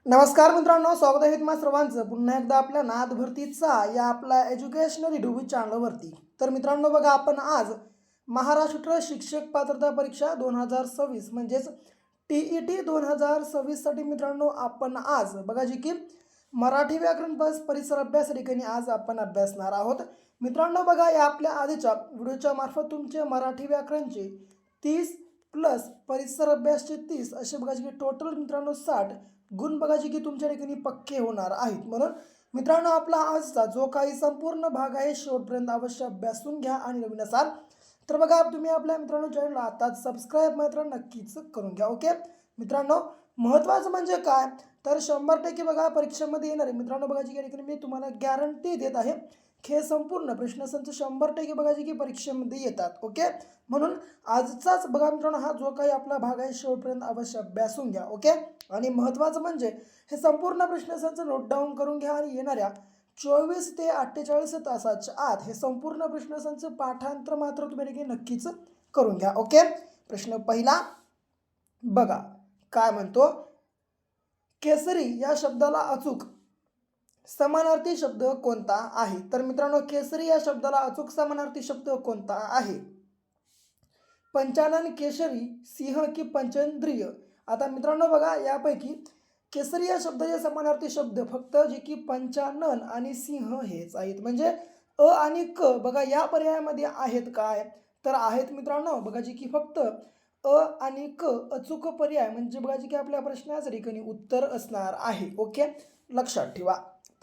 नमस्कार मित्रांनो, स्वागत आहे तुम्हा सर्वांचं पुन्हा एकदा आपल्या नाद भरतीचा या आपला एज्युकेशनल यूट्यूब चॅनलवरती। तर मित्रांनो बघा, आपण आज महाराष्ट्र शिक्षक पात्रता परीक्षा 2026 म्हणजेच TET 2026 साठी मित्रांनो आपण आज बघा जी की मराठी व्याकरण बस परिसर अभ्यास ठिकाणी आज आपण अभ्यासणार आहोत। मित्रांनो बघा, या आपल्या आधीच्या व्हिडिओच्या मार्फत तुमचे मराठी व्याकरणचे 30 प्लस परिसर अभ्यासचे 30 असे बघा की टोटल मित्रांनो 60 गुण बघा की तुमच्या ठिकाणी पक्के होणार आहेत। म्हणून मित्रांनो आपला आजचा जो काही संपूर्ण भाग आहे शेवटपर्यंत अवश्य अभ्यासून घ्या आणि नवीन असाल तर बघा तुम्ही आपल्या मित्रांनो चॅनलला आताच सबस्क्राईब मात्र नक्कीच करून घ्या। ओके मित्रांनो, महत्त्वाचं म्हणजे काय तर 100% बघा परीक्षेमध्ये येणार आहे मित्रांनो। बघा जी ठिकाणी मी तुम्हाला गॅरंटी देत आहे हे संपूर्ण प्रश्नसंच 100% बघा की परीक्षेमध्ये येतात। ओके, म्हणून आजचाच बघा मित्रांनो हा जो काही आपला भाग आहे शेवटपर्यंत अवश्य अभ्यासून घ्या। ओके, आणि महत्त्वाचं म्हणजे हे संपूर्ण प्रश्नसंच नोट डाऊन करून घ्या आणि येणाऱ्या 24 ते 48 तासाच्या आत हे संपूर्ण प्रश्नसंच पाठांतर मात्र तुम्ही नक्कीच करून घ्या। ओके, प्रश्न पहिला बघा काय म्हणतो, केसरी या शब्दाला अचूक समानार्थी शब्द कोणता आहे? तर मित्रांनो केसरी या शब्दाला अचूक समानार्थी शब्द कोणता आहे? पंचानन, केशरी, सिंह की पंचेंद्रिय? आता मित्रांनो बघा यापैकी केसरी या शब्दाचे समानार्थी शब्द फक्त जे की पंचानन आणि सिंह हेच आहेत। म्हणजे अ आणि क बघा या पर्यायामध्ये आहेत काय तर आहेत मित्रांनो बघा जी की फक्त अ आणि क अचूक पर्याय म्हणजे बघा जी की आपल्या प्रश्नाचं ठिकाणी उत्तर असणार आहे। ओके, लक्षात ठेवा।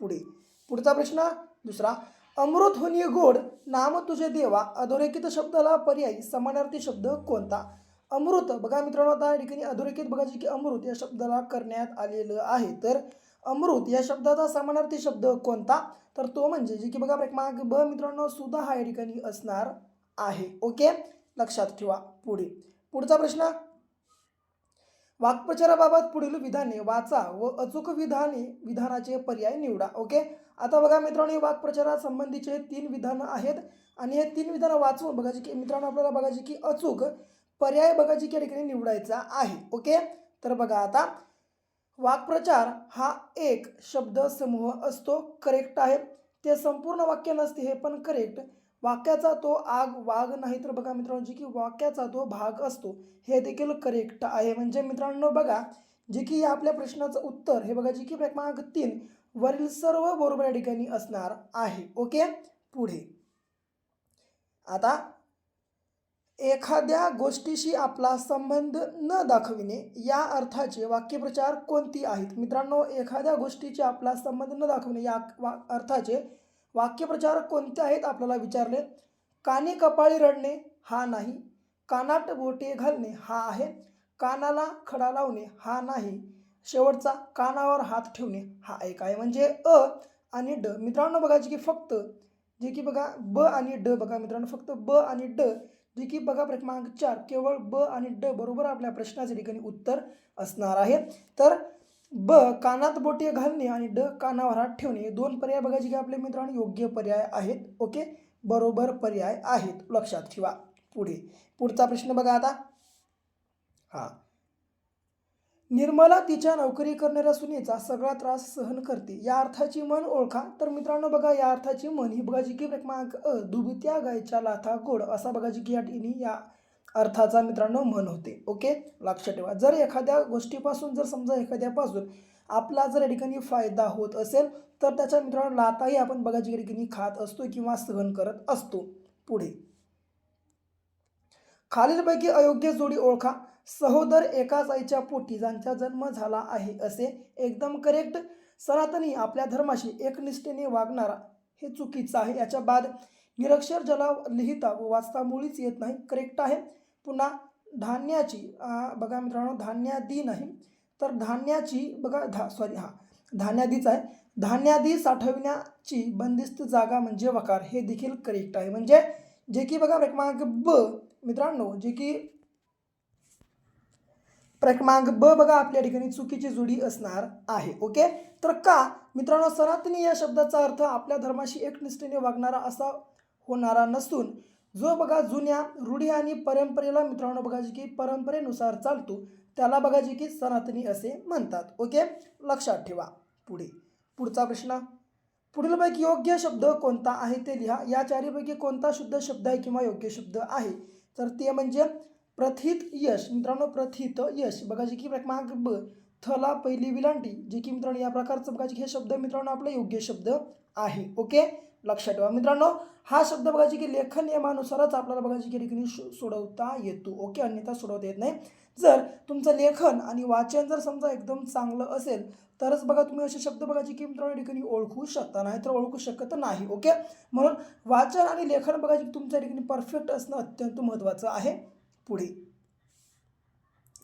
पुढचा प्रश्न दुसरा, अमृत होनी गोड नाम तुझे देवा अधोरेखित शब्दाला पर्यायी समानार्थी शब्द कोणता? अमृत बघा मित्रांनो आता या ठिकाणी अधोरेखित बघा जी की अमृत या शब्दाला करण्यात आलेलं आहे। तर अमृत या शब्दाचा समानार्थी शब्द कोणता तर तो म्हणजे जे की बघा क्रमांक ब मित्रांनो सुद्धा हा या ठिकाणी असणार आहे। ओके, लक्षात ठेवा। पुढचा प्रश्न, वाक्प्रचाराबाबत पुढील विधाने वाचा व अचूक विधानाचे पर्याय निवडा। ओके, आता बघा मित्रांनो वाक्प्रचारासंबंधीचे 3 विधान आहेत आणि हे 3 विधान वाचून बघा जी की मित्रांनो आपल्याला बघा जी की अचूक पर्याय बघा जी की ठिकाणी निवडायचा आहे। ओके, तर बघा आता वाक्प्रचार हा एक शब्द समूह असतो, करेक्ट आहे। ते संपूर्ण वाक्य नसते हे पण करेक्ट। वाक्याचा तो आग वाघ नाही तर बघा मित्रांनो जी की वाक्याचा तो भाग असतो हे देखील करेक्ट आहे। म्हणजे मित्रांनो बघा जे की आपल्या प्रश्नाचं उत्तर हे बघा जी की क्रमांक 3 वरील सर्व बरोबर या ठिकाणी असणार आहे। ओके, पुढे आता एखाद्या गोष्टीशी आपला संबंध न दाखविणे या अर्थाचे वाक्यप्रचार कोणती आहेत? मित्रांनो एखाद्या गोष्टीची आपला संबंध न दाखविणे या अर्थाचे वाक्यप्रचार कोणते आहेत आपल्याला विचारले। कानी कपाळी रडणे हा नाही, कानात बोटे घालणे हा आहे, कानाला खडा लावणे हा नाही, शेवटचा कानावर हात ठेवणे हा एक आहे। म्हणजे अ आणि ड मित्रांनो बघा की फक्त जे की बघा ब आणि ड बघा मित्रांनो फक्त ब आणि ड जे की बघा क्रमांक 4 केवळ ब आणि ड बरोबर आपल्या प्रश्नाच्या ठिकाणी उत्तर असणार आहे। तर ब कानात बोटे घालणे आणि ड कानावर हात ठेवणे हे 2 पर्याय बघा जे की आपले मित्रांनो योग्य पर्याय आहेत। ओके, बरोबर पर्याय आहेत, लक्षात ठेवा। पुढचा प्रश्न बघा आता, हा, निर्मला तिच्या नोकरी करणाऱ्या सुनेचा सगळा त्रास सहन करते या अर्थाची म्हण ओळखा। तर मित्रांनो बघा या अर्थाची म्हण ही बघा जी की क्रमांक अ दुभत्या गायच्या लाथा गोड असा बघा जी की या अर्थाचा मित्रांनो म्हण होते। ओके, लक्षात ठेवा। जर एखाद्या गोष्टीपासून जर समजा एखाद्यापासून आपला जर या ठिकाणी फायदा होत असेल तर त्याच्या मित्रांनो लाताही आपण बघा जी ठिकाणी खात असतो किंवा सहन करत असतो। खालीलपैकी अयोग्य जोडी ओळखा। सहोदर एकाच आईच्या पोटी ज्यांचा जन्म झाला आहे असे एकदम करेक्ट। सनातनी आपल्या धर्माशी एकनिष्ठेने वागणारा हे चुकीचं आहे। याच्या बाद निरक्षर ज्याला लिहिता व वाचता मुळीच येत नाही करेक्ट आहे। पुन्हा धान्याची बघा मित्रांनो धान्यादी नाही तर धान्याची बघा धान्यादीच आहे। धान्यादी साठवण्याची बंदिस्त जागा म्हणजे वकार हे देखील करेक्ट आहे। म्हणजे जे की बघा क्रमांक ब मित्रांनो जे की क्रमांक ब बघा आपल्या ठिकाणी चुकीची जोडी असणार आहे। ओके, तर का मित्रांनो सनातनी या शब्दाचा अर्थ आपल्या धर्माशी एकनिष्ठेने वागणारा असा होणारा नसून जो बघा जुन्या रूढी आणि परंपरेला मित्रांनो बघा जी की परंपरेनुसार चालतो त्याला बघा जी की सनातनी असे म्हणतात. ओके, लक्षात ठेवा. पुढचा प्रश्न, पुढीलपैकी योग्य शब्द कोणता आहे ते लिहा. या चारीपैकी कोणता शुद्ध शब्द आहे किंवा योग्य शब्द आहे? तर ते म्हणजे प्रथित यश. मित्रांनो प्रथित यश बघा जी की क्रमांक ब, थला पहिली विलांटी, जे की मित्रांनो या प्रकारचं बघा हे शब्द मित्रांनो आपला योग्य शब्द आहे. ओके, लक्षात ठेवा. मित्रांनो हा शब्द बघा जी की लेखन नियमानुसारच आपल्याला बघा जी की ठिकाणी सोडवता येतो. ओके, अन्यथा सोडवता येत नाही. जर तुमचं लेखन आणि वाचन जर समजा एकदम चांगलं असेल तरच बघा तुम्ही असे शब्द बघा जी की मित्रांनो ठिकाणी ओळखू शकता, नाही तर ओळखू शकत नाही. ओके, म्हणून वाचन आणि लेखन बघा जी तुमच्या ठिकाणी परफेक्ट असणं अत्यंत महत्त्वाचं आहे. पुढे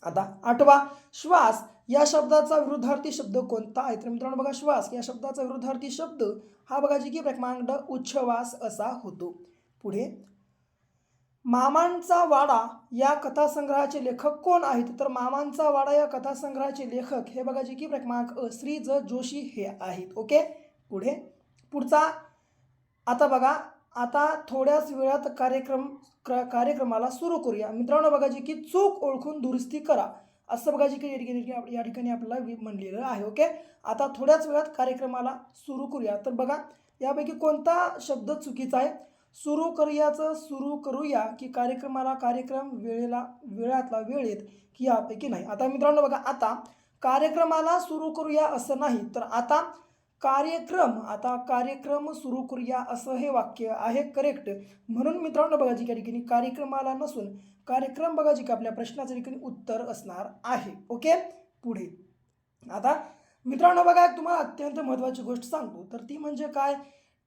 आता 8वा, श्वास या शब्दाचा विरुद्धार्थी शब्द कोणता आहे? तर मित्रांनो बघा श्वास या शब्दाचा विरुद्धार्थी शब्द हा बघा जी की क्रमांक ड, उच्छ्वास असा होतो. पुढे मामांचा वाडा या कथासंग्रहाचे लेखक कोण आहेत? तर मामांचा वाडा या कथासंग्रहाचे लेखक हे बघा जी की क्रमांक अ, श्री ज जोशी हे आहेत. ओके, पुढचा आता बघा, आता थोड्याच वेळात कार्यक्रमाला सुरू करूया. मित्रांनो बघा जी की चूक ओळखून दुरुस्ती करा असं बघा जी की या ठिकाणी आपल्याला म्हणलेलं आहे. ओके, आता थोड्याच वेळात कार्यक्रमाला सुरू करूया. तर बघा यापैकी कोणता शब्द चुकीचा आहे? सुरू करूयाचं सुरू करूया की कार्यक्रमाला कार्यक्रम, वेळातला वेळेत की यापैकी नाही. आता मित्रांनो बघा, आता कार्यक्रमाला सुरू करूया असं नाही, तर आता कार्यक्रम सुरू करूया असं हे वाक्य आहे करेक्ट. म्हणून मित्रांनो बघा जी या ठिकाणी कार्यक्रमाला नसून कार्यक्रम बघा जी की आपल्या प्रश्नाच्या ठिकाणी उत्तर असणार आहे. ओके, पुढे आता मित्रांनो बघा तुम्हाला अत्यंत महत्त्वाची गोष्ट सांगतो, तर ती म्हणजे काय?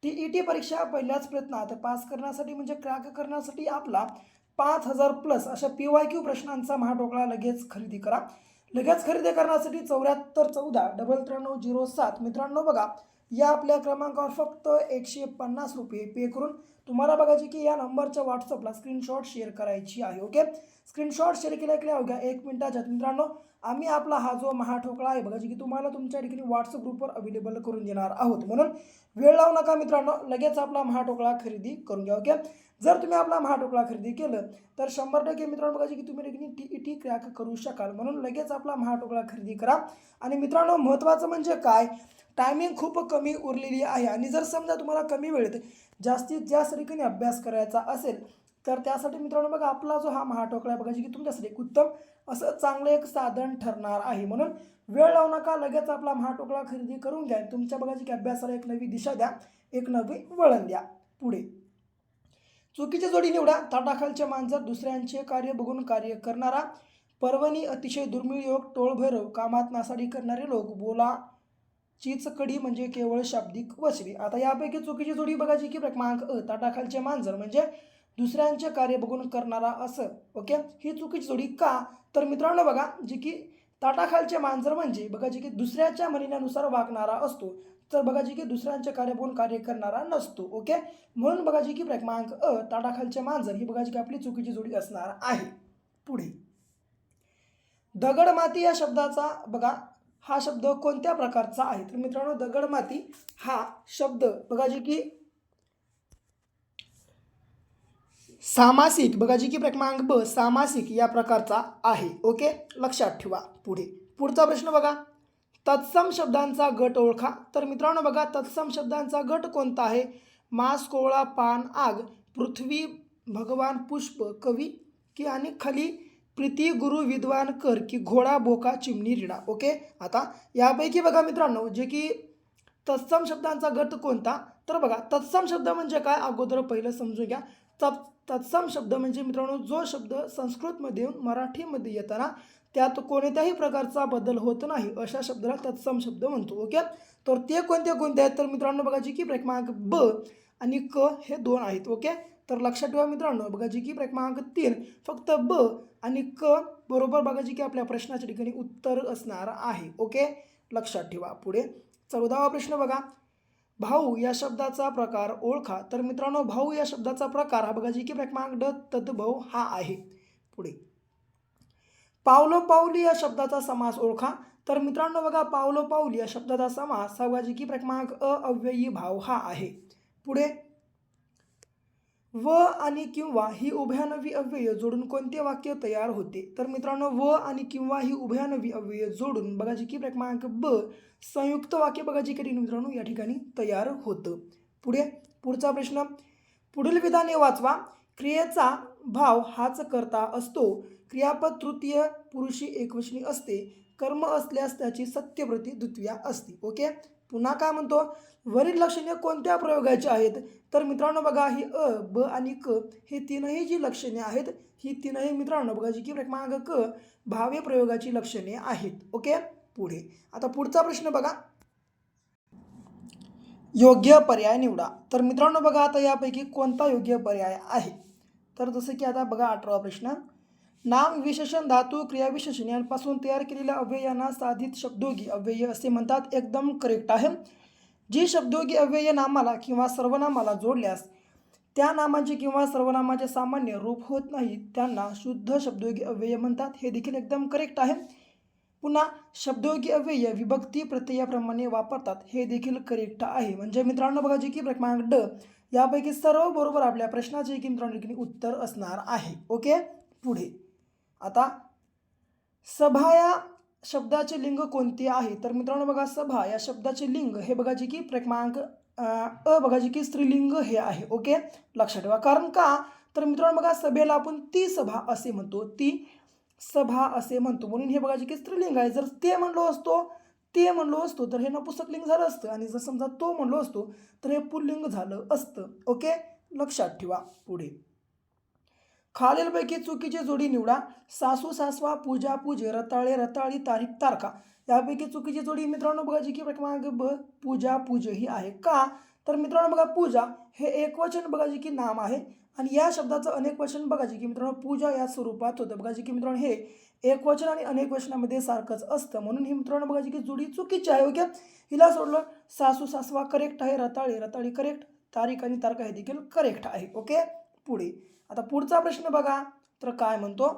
TET परीक्षा पहिल्याच प्रयत्नात पास करण्यासाठी म्हणजे क्रॅक करण्यासाठी आपला 5000 प्लस अशा PYQ प्रश्नांचा महाटोकळा लगेच खरेदी करा. लगेच खरेदी करण्यासाठी 7414939007 मित्रांनो बघा या आपल्या क्रमांकावर फक्त 150 रुपये पे करून तुम्हाला बघायची की या नंबरच्या व्हॉट्सअपला स्क्रीनशॉट शेअर करायची आहे. ओके, स्क्रीनशॉट शेअर केल्या अवघ्या 1 मिनिटाच्या मित्रांनो आम्ही आपला हा जो महाठोकळा आहे बघा जी की तुम्हाला तुमच्या ठिकाणी व्हॉट्सअप ग्रुपवर अवेलेबल करून देणार आहोत. म्हणून वेळ लावू नका मित्रांनो, लगेच आपला महाठोकळा खरेदी करून घ्या. ओके, जर तुम्ही आपला महाठोकळा खरेदी केलं तर 100% मित्रांनो बघा की तुम्ही TET क्रॅक करू शकाल. म्हणून लगेच आपला महाठोकळा खरेदी करा. आणि मित्रांनो महत्त्वाचं म्हणजे काय, टायमिंग खूप कमी उरलेली आहे आणि जर समजा तुम्हाला कमी वेळेत जास्तीत जास्त ठिकाणी अभ्यास करायचा असेल तर त्यासाठी मित्रांनो बघा आपला जो हा महाठोकळा बघा की तुमच्यासाठी उत्तम असं चांगलं एक साधन ठरणार आहे. म्हणून वेळ लावू नका, लगेच आपला महाटोकळा खरेदी करून घ्या. तुमच्या बघा की अभ्यासाला एक नवी दिशा द्या, एक नवी वळण द्या. पुढे चुकीची जोडी निवडा. ताटाखालचे मांजर, दुसऱ्यांचे कार्य बघून कार्य करणारा, पर्वणी, अतिशय दुर्मिळ योग, टोळभैरव, कामात नासाडी करणारे लोक, बोला चीचकडी म्हणजे केवळ शाब्दिक वचने. आता यापैकी चुकीची जोडी बघा जी की क्रमांक अ, ताटाखालचे मांजर म्हणजे दुसऱ्यांचे कार्य बघून करणारा असं. ओके, ही चुकीची जोडी का? तर मित्रांनो बघा जी की ताटाखालचे मांजर म्हणजे बघा जी की दुसऱ्याच्या म्हणण्यानुसार वागणारा असतो, तर बघा जी की दुसऱ्यांचे कार्य बघून कार्य करणारा नसतो. ओके, म्हणून बघा जी की क्रमांक अ, ताटाखालचे मांजर ही बघा जी की आपली चुकीची जोडी असणार आहे. पुढे दगडमाती या शब्दाचा बघा हा शब्द कोणत्या प्रकारचा आहे? तर मित्रांनो दगडमाती हा शब्द बघा जी की सामासिक बघा जी की क्रमांक ब, सामासिक या प्रकारचा आहे. ओके, लक्षात ठेवा. पुढचा प्रश्न बघा, तत्सम शब्दांचा गट ओळखा. तर मित्रांनो बघा तत्सम शब्दांचा गट कोणता आहे? मांस, कोवळा, पान, आग, पृथ्वी, भगवान, पुष्प, कवी की आणि खाली प्रीती, गुरु, विद्वान, कर की घोडा, बोका, चिमणी, रिडा. ओके, आता यापैकी बघा मित्रांनो जे की तत्सम शब्दांचा गट कोणता? तर बघा तत्सम शब्द म्हणजे काय अगोदर पहिलं समजून घ्या. तत्सम शब्द म्हणजे मित्रांनो जो शब्द संस्कृतमध्ये मराठीमध्ये येताना त्यात कोणत्याही प्रकारचा बदल होत नाही अशा शब्दाला तत्सम शब्द म्हणतो. ओके, तर ते कोणते आहेत? तर मित्रांनो बघा जी की क्रमांक ब आणि क हे 2 आहेत. ओके, तर लक्षात ठेवा मित्रांनो बघा जी की क्रमांक 3 फक्त ब आणि क बरोबर बघा जी की आपल्या प्रश्नाच्या ठिकाणी उत्तर असणार आहे. ओके, लक्षात ठेवा. पुढे 14वा प्रश्न बघा, भाऊ या शब्दाचा प्रकार ओळखा. तर मित्रांनो भाऊ या शब्दाचा प्रकार हा बघा जी की क्रमांक ड, तद्भव हा आहे. पुढे पावलोपाऊली या शब्दाचा समास ओळखा. तर मित्रांनो बघा पावलोपाऊली या शब्दाचा समास हा बघा जी की क्रमांक अ, अव्ययी भाव हा आहे. पुढे व आणि किंवा ही उभयानवी अव्यय जोडून कोणते वाक्य तयार होते? तर मित्रांनो, व आणि किंवा ही उभयानवी अव्यय जोडून बघा जी की क्रमांक ब संयुक्त वाक्य बघा जी काही मित्रांनो या ठिकाणी तयार होतं. पुढचा प्रश्न, पुढील विधाने वाचवा. क्रियेचा भाव हाच कर्ता असतो. क्रियापद तृतीय पुरुषी एकवचनी असते. कर्म असल्यास त्याची सत्यप्रती द्वितीया असते. ओके. पुन्हा काय म्हणतो, वरील लक्षणे कोणत्या प्रयोगाची आहेत? तर मित्रांनो बघा, ही अ, ब आणि क हे तीनही जी लक्षणे आहेत, ही तीनही मित्रांनो बघा जी की क्रमांक क भाव्य प्रयोगाची लक्षणे आहेत. ओके. पुढे आता पुढचा प्रश्न बघा, योग्य पर्याय निवडा. तर मित्रांनो बघा, आता यापैकी कोणता योग्य पर्याय आहे? तर जसं की आता बघा 18वा प्रश्न, नाम विशेषण धातू क्रियाविशेषण यांपासून तयार केलेल्या अव्ययांना साधित शब्दोगी अव्यय असे म्हणतात. एकदम करेक्ट आहे. जी शब्दोगी अव्यय नामाला किंवा सर्वनामाला जोडल्यास त्या नामाचे किंवा सर्वनामाचे सामान्य रूप होत नाही त्यांना शुद्ध शब्दोगी अव्यय म्हणतात. हे देखील एकदम करेक्ट आहे. पुन्हा शब्दयोगी अव्यय विभक्ती प्रत्ययाप्रमाणे वापरतात. हे देखील करेक्ट आहे. म्हणजे मित्रांनो बघा जी की क्रमांक ड यापैकी सर्व बरोबर आपल्या प्रश्नाचे की मित्रांनो उत्तर असणार आहे. ओके. पुढे आता सभा या शब्दाचे लिंग कोणते आहे? तर मित्रांनो बघा, सभा या शब्दाचे लिंग हे बघा जी की क्रमांक अ बघा जी की स्त्रीलिंग हे आहे. ओके. लक्षात ठेवा. कारण का, तर मित्रांनो बघा, सभेला आपण ती सभा असे म्हणतो, ती सभा असे म्हणतो, म्हणून हे बघा जे की स्त्रीलिंग आहे. जर ते म्हणलो असतो तर हे नपुंसकलिंग झालं असतं, आणि जर समजा तो म्हणलो असतो तर हे पुल्लिंग झालं असतं. ओके. लक्षात ठेवा. पुढे खालीलपैकी चुकीची जोडी निवडा. सासू सासवा, पूजा पूजे, रताळे रताळी, तारीख तारखा. यापैकी चुकीची जोडी मित्रांनो बघा जी की क्रमांक ब पूजा पूजे ही आहे. का, तर मित्रांनो बघा, पूजा हे एकवचन बघा जी की नाम आहे, आणि या शब्दाचं अनेक वचन बघा जी की मित्रांनो पूजा या स्वरूपात होतं. बघा जी की मित्रांनो हे एकवचन आणि अनेक वचनामध्ये सारखंच असतं, म्हणून ही मित्रांनो बघा जी की जोडी चुकीची आहे. ओके. हिला सोडलं, सासू सासवा करेक्ट आहे, रताळी रताळी करेक्ट, तारीख आणि तारखा हे देखील करेक्ट आहे. ओके. पुढे आता पुढचा प्रश्न बघा, तर काय म्हणतो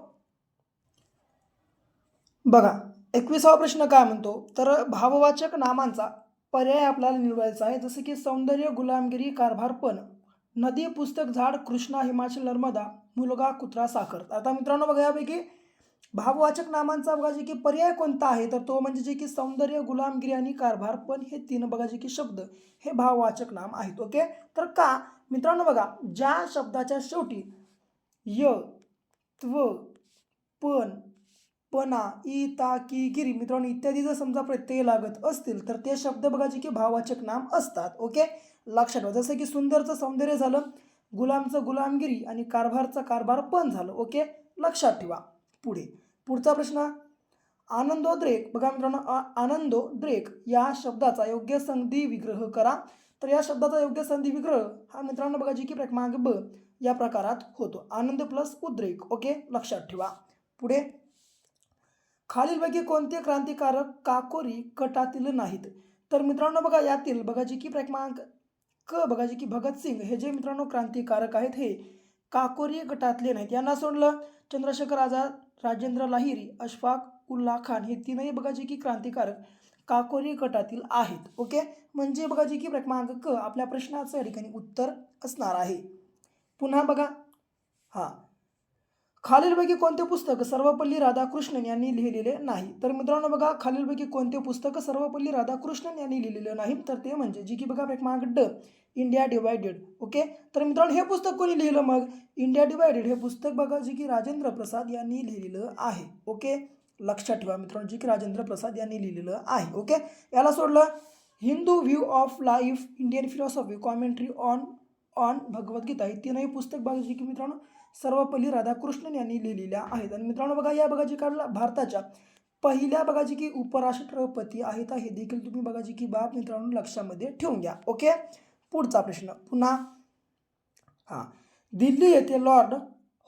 बघा, 21वा प्रश्न काय म्हणतो, तर भाववाचक नामांचा पर्याय आपल्याला निवडायचा आहे. जसं की सौंदर्य, गुलामगिरी, कारभारपण, नदी, पुस्तक, झाड, कृष्णा, हिमाचल, नर्मदा, मुलगा, कुत्रा, साखर. आता मित्रांनो बघा, यापैकी भाववाचक नामांचा बघा जे की पर्याय कोणता आहे, तर तो म्हणजे जे की सौंदर्य, गुलामगिरी आणि कारभारपण हे तीन बघा जे की शब्द हे भाववाचक नाम आहेत. ओके. तर का, मित्रांनो बघा, ज्या शब्दाच्या शेवटी य, त्व, पण, पणा, ई, ता, की, गिरी मित्रांनो इत्यादी जर समजा प्रत्यय लागत असतील तर ते शब्द बघा जे की भाववाचक नाम असतात. ओके. लक्षात ठेवा. जसं की सुंदरचं सौंदर्य झालं, गुलामचं गुलामगिरी, आणि कारभारचा कारभार पण झालं. ओके. लक्षात ठेवा. पुढे पुढचा प्रश्न, आनंदोद्रेक बघा मित्रांनो, आनंदोद्रेक या शब्दाचा योग्य संधी विग्रह करा. तर या शब्दाचा योग्य संधी विग्रह हा मित्रांनो बघा जी की क्रमांक ब या प्रकारात होतो. आनंद प्लस उद्रेक. ओके. लक्षात ठेवा. पुढे खालीलपैकी कोणते क्रांतिकारक काकोरी गटातील नाहीत? तर मित्रांनो बघा, यातील बघा जी की क्रमांक क बघा जी की भगतसिंग हे जे मित्रांनो क्रांतिकारक आहेत हे काकोरी गटातले नाहीत. यांना सोडलं चंद्रशेखर आझाद, राजेंद्र लाहिरी, अशफाक उल्ला खान हे तीनही बघा जी की क्रांतिकारक काकोरी गटातील आहेत. ओके. म्हणजे बघा जी की क्रमांक क आपल्या प्रश्नाचं या ठिकाणी उत्तर असणार आहे. पुन्हा बघा, हा खालीलपैकी कोणते पुस्तक सर्वपल्ली राधाकृष्णन यांनी लिहिलेले नाही? तर मित्रांनो बघा, खालीलपैकी कोणते पुस्तक सर्वपल्ली राधाकृष्णन यांनी लिहिलेले नाही? तर ते म्हणजे जी की बघा क्रमांक ड इंडिया डिवायडेड. ओके. तर मित्रांनो हे पुस्तक कोणी लिहिलं मग? इंडिया डिवायडेड हे पुस्तक बघा जी की राजेंद्र प्रसाद यांनी लिहिलेलं आहे. ओके. लक्षात ठेवा मित्रांनो, जी की राजेंद्र प्रसाद यांनी लिहिलेलं आहे. ओके. याला सोडलं Hindu view of life, Indian philosophy, commentary on on Bhagavad Gita हे तीनही पुस्तक बघा जी की मित्रांनो सर्वपल्ली राधाकृष्णन यांनी लिहिलेल्या आहेत. आणि मित्रांनो बघा, या बघा जी काढला भारताच्या पहिल्या बघा जी की उपराष्ट्रपती आहेत, हे देखील तुम्ही बघा जी की बाब मित्रांनो लक्षामध्ये ठेवून घ्या. ओके. पुढचा प्रश्न पुन्हा, हा दिल्ली येथे लॉर्ड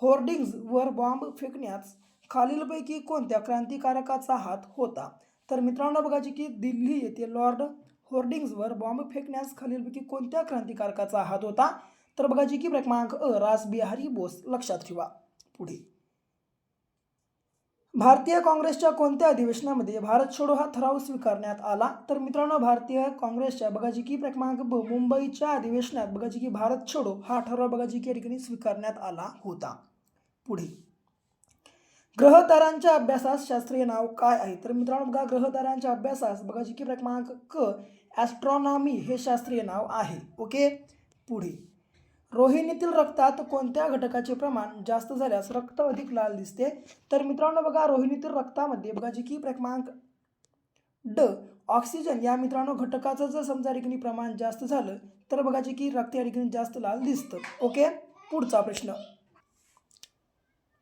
होर्डिंग्जवर बॉम्ब फेकण्यास खालीलपैकी कोणत्या क्रांतिकारकाचा हात होता? तर मित्रांनो बघा जी की दिल्ली येथे लॉर्ड होर्डिंग्जवर बॉम्ब फेकण्यास खालीलपैकी कोणत्या क्रांतिकारकाचा हात होता? तर बघा जी की क्रमांक अ रासबिहारी बोस. लक्षात ठेवा. पुढे भारतीय काँग्रेसच्या कोणत्या अधिवेशनामध्ये भारत छोडो हा ठराव स्वीकारण्यात आला? तर मित्रांनो, भारतीय काँग्रेसच्या बघा जी की क्रमांक ब मुंबईच्या अधिवेशनात बघा जी की भारत छोडो हा ठराव बघा जी की या ठिकाणी स्वीकारण्यात आला होता. पुढे, ग्रहतारांच्या अभ्यासास शास्त्रीय नाव काय आहे? तर मित्रांनो बघा, ग्रहतारांच्या अभ्यासास बघा जी की क्रमांक क ॲस्ट्रॉनॉमी हे शास्त्रीय नाव आहे. ओके. पुढे, रोहिणीतील रक्तात कोणत्या घटकाचे प्रमाण जास्त झाल्यास रक्त अधिक लाल दिसते? तर मित्रांनो बघा, रोहिणीतील रक्तामध्ये बघा जी की क्रमांक ड ऑक्सिजन या मित्रांनो घटकाचं जर समजा ठिकाणी प्रमाण जास्त झालं तर बघा जी की रक्त या ठिकाणी जास्त लाल दिसतं. ओके. पुढचा प्रश्न,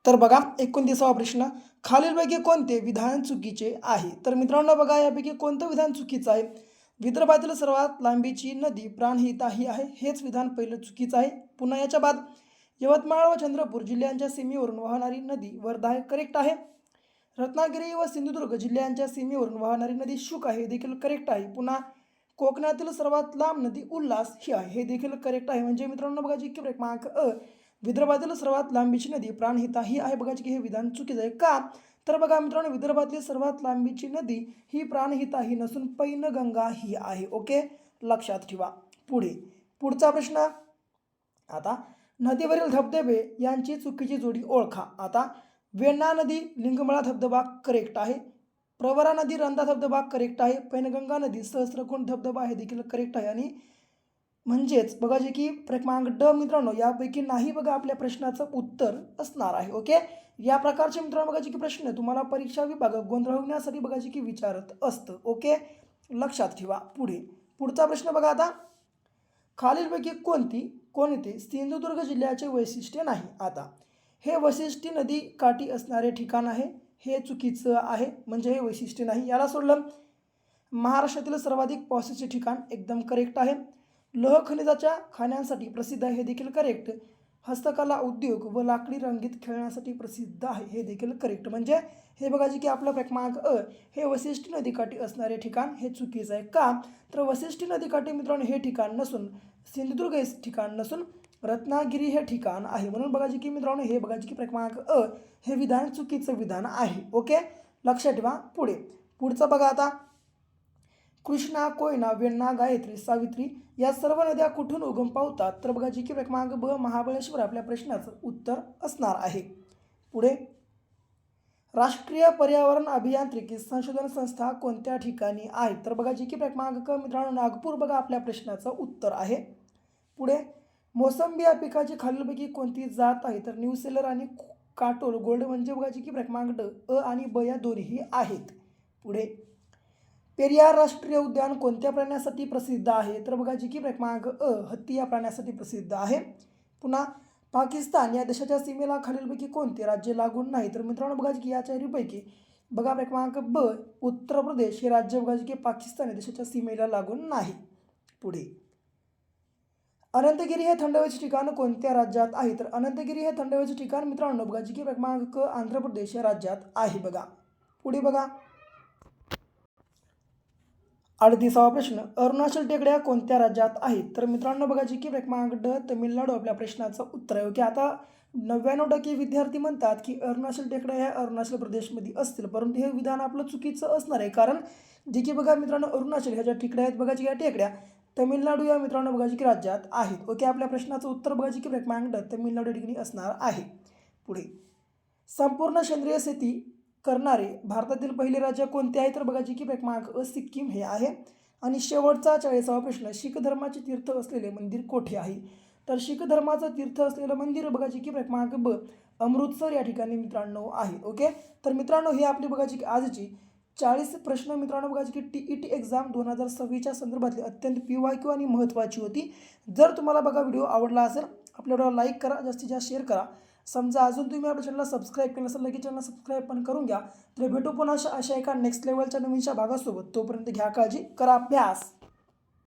तर बघा 29वा प्रश्न, खालीलपैकी कोणते विधान चुकीचे आहे? तर मित्रांनो बघा, यापैकी कोणतं विधान चुकीचं आहे? विदर्भातील सर्वात लांबीची नदी प्राणहिता ही आहे, हेच विधान पहिलं चुकीचं आहे. पुन्हा याच्या बाद यवतमाळ व चंद्रपूर जिल्ह्यांच्या सीमेवरून वाहणारी नदी वर्धा आहे, करेक्ट आहे. रत्नागिरी व सिंधुदुर्ग जिल्ह्यांच्या सीमेवरून वाहणारी नदी शुक आहे, हे देखील करेक्ट आहे. पुन्हा कोकणातील सर्वात लांब नदी उल्हास ही आहे, हे देखील करेक्ट आहे. म्हणजे मित्रांनो बघा जी की क्रमांक अ विदर्भातील सर्वात लांबीची नदी प्राणहिता ही आहे, बघा की हे विधान चुकीचं आहे. का? तर बघा मित्रांनो, विदर्भातली सर्वात लांबीची नदी ही प्राणहिता ही नसून पैनगंगा ही आहे. ओके, लक्षात ठेवा. पुढचा प्रश्न, आता नदीवरील धबधबे यांची चुकीची जोडी ओळखा. आता वेण्णा नदी लिंगमळा धबधबा करेक्ट आहे. प्रवरा नदी रंधा धबधबा करेक्ट आहे. पैनगंगा नदी सहस्रकुंड धबधबा हे देखील करेक्ट आहे. आणि म्हणजेच बघा जे की क्रमांक ड मित्रांनो यापैकी नाही बघा आपल्या प्रश्नाचं उत्तर असणार आहे. ओके. या प्रकारचे मित्रांनो बघा जे की प्रश्न तुम्हाला परीक्षा विभाग गोंधळवण्यासाठी बघा जे की विचारत असतं. ओके, लक्षात ठेवा. पुढचा प्रश्न बघा, आता खालीलपैकी कोणते सिंधुदुर्ग जिल्ह्याचे वैशिष्ट्य नाही? आता हे वैशिष्ट्य नदी काठी असणारे ठिकाण आहे, हे चुकीचं आहे, म्हणजे हे वैशिष्ट्य नाही. याला सोडलं. महाराष्ट्रातील सर्वाधिक पावसाचे ठिकाण एकदम करेक्ट आहे. लोह खनिजाच्या खाण्यांसाठी प्रसिद्ध आहे, हे देखील करेक्ट. हस्तकला उद्योग व लाकडी रंगीत खेळण्यासाठी प्रसिद्ध आहे, हे देखील करेक्ट. म्हणजे हे बघा जे की आपला क्रमांक अ हे वशिष्ठी नदीकाठी असणारे ठिकाण हे चुकीचं आहे. का? तर वशिष्ठी नदीकाठी मित्रांनो हे ठिकाण नसून सिंधुदुर्ग हे ठिकाण नसून रत्नागिरी हे ठिकाण आहे. म्हणून बघा जे की मित्रांनो हे बघा जे की क्रमांक अ हे विधान चुकीचं विधान आहे. ओके, लक्षात ठेवा. पुढचं बघा, आता कृष्णा, कोयना, वेण्णा, गायत्री, सावित्री या सर्व नद्या कुठून उगम पावतात? तर बघा जी की क्रमांक ब महाबळेश्वर आपल्या प्रश्नाचं उत्तर असणार आहे. पुढे, राष्ट्रीय पर्यावरण अभियांत्रिकी संशोधन संस्था कोणत्या ठिकाणी आहे? तर बघा जी की क्रमांक क मित्रांनो नागपूर बघा आपल्या प्रश्नाचं उत्तर आहे. पुढे, मोसंबी या पिकाची खालीलपैकी कोणती जात आहे? तर न्यूसेलर आणि काटोल गोल्ड म्हणजे बघा जी की क्रमांक ड अ आणि ब या दोन्ही आहेत. पुढे, पेरियार राष्ट्रीय उद्यान कोणत्या प्राण्यासाठी प्रसिद्ध आहे? तर बघा जी की क्रमांक अ हत्ती या प्राण्यासाठी प्रसिद्ध आहे. पुन्हा पाकिस्तान या देशाच्या सीमेला खालीलपैकी कोणते राज्य लागून नाही? तर मित्रांनो बघा जी की या चारीपैकी बघा क्रमांक ब उत्तर प्रदेश हे राज्य बघा जी की पाकिस्तान या देशाच्या सीमेला लागून नाही. पुढे, अनंतगिरी हे थंड हवेचे ठिकाण कोणत्या राज्यात आहे? तर अनंतगिरी हे थंड हवेचे ठिकाण मित्रांनो बघा जी की क्रमांक क आंध्र प्रदेश या राज्यात आहे. बघा पुढे बघा, 38वा प्रश्न, अरुणाचल टेकड्या कोणत्या राज्यात आहेत? तर मित्रांनो बघा जी की क्रमांक ड तमिळनाडू आपल्या प्रश्नाचं उत्तर आहे. ओके, आता 99% विद्यार्थी म्हणतात की अरुणाचल टेकड्या ह्या अरुणाचल प्रदेशमध्ये असतील, परंतु हे विधान आपलं चुकीचं असणार आहे. कारण जे की बघा मित्रांनो अरुणाचल ह्या ज्या टेकड्या आहेत बघा जी या टेकड्या तमिळनाडू या मित्रांनो बघा जी की राज्यात आहेत. ओके, आपल्या प्रश्नाचं उत्तर बघा जी की क्रमांक ड तमिळनाडू ठिकाणी असणार आहे. पुढे, संपूर्ण सेंद्रिय शेती करणारे भारतातील पहिले राज्य कोणते आहे? तर बघा जी की क्रमांक अ सिक्कीम हे आहे. आणि शेवटचा 40वा प्रश्न, शीख धर्माचे तीर्थ असलेले मंदिर कोठे आहे? तर शीख धर्माचं तीर्थ असलेलं मंदिर बघा जी की क्रमांक ब अमृतसर या ठिकाणी मित्रांनो आहे. ओके, तर मित्रांनो ही आपली बघा जी की आजची 40 प्रश्न मित्रांनो बघा जी की TET एक्झाम 2026च्या संदर्भातली अत्यंत PYQ आणि महत्त्वाची होती. जर तुम्हाला बघा व्हिडिओ आवडला असेल आपल्या व्हिडिओला लाईक करा, जास्तीत जास्त शेअर करा. समजा अजून तुम्ही आपल्या चॅनलला सबस्क्राईब केलं असेल लगेच चॅनलला सबस्क्राईब पण करून घ्या. तर भेटू पुन्हा अशा एका नेक्स्ट लेवलच्या नवीनशा भागासोबत. तोपर्यंत घ्या काळजी, करा अभ्यास.